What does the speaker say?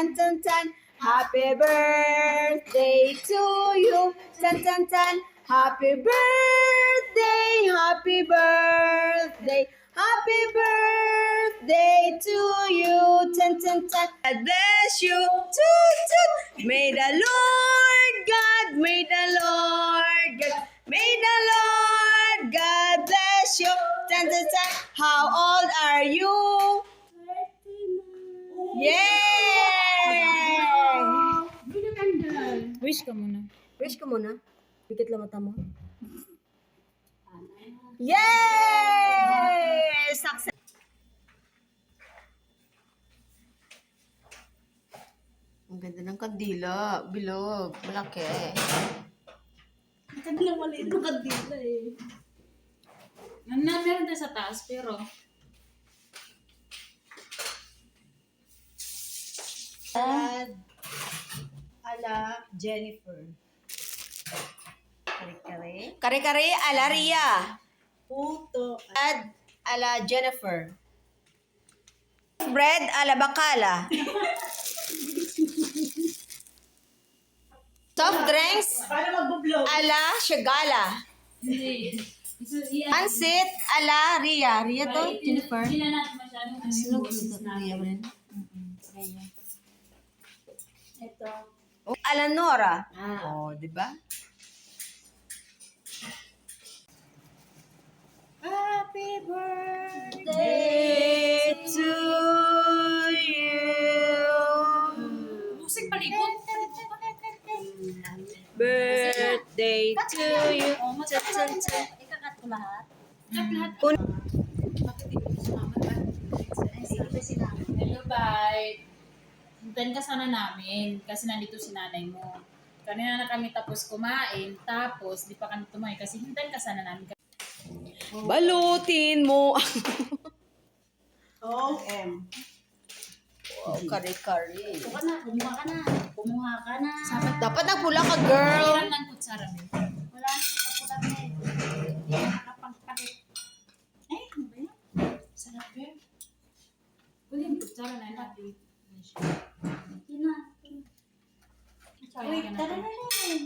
Tan tan tan. Happy birthday to you. Tan tan tan. Happy birthday. Happy birthday. Happy birthday to you. Tan tan tan. God bless you. Toot toot. May the Lord God. May the Lord God. May the Lord God bless you. Tan tan tan. How old are you? Yay! Wish ka muna. Wish ko muna. Pikit lang mata mo. Yay! Success! Ang ganda ng kandila. Bilog. Malaki. Kanilang maliit na kandila eh. Meron tayo sa taas, pero... Ala Jennifer. Kare-kare. Kare-kare ala Ria. Puto. Ad ala Jennifer. Bread ala Bakala. Soft drinks Para magbo-vlog. ala Shagala. Hindi. Pansit ala Ria. Ria to? Jennifer? Hindi na natin masyadong Sino gusto? Ria ba rin? Ito. Oh, ala Nora. Ah. Oh, di ba? Happy birthday. Day to you. Musik palikot. Birthday to you. Oh, Cha-cha-cha. Ikakat ko lahat. Lahat. Kun Bakit hindi mo sumama ba? Hello, bye. Hintayin ka sana namin kasi nandito si nanay mo. Kanina na kami tapos kumain, tapos di pa kami tumayo kasi hintayin ka sana namin. balutin mo. OM. Wow, kare-kare. Kumuha ka na. Kumuha ka na. Kumuha ka na. Dapat nagpula ka, girl. Ilan ng kutsara mo? Wala na ako dami. Hindi na nakapagpakit. Eh, ano ba yan? Sarap yun. Kunin yung kutsara na natin. Hindi na. Sayang Wait, ka na. tara na rin.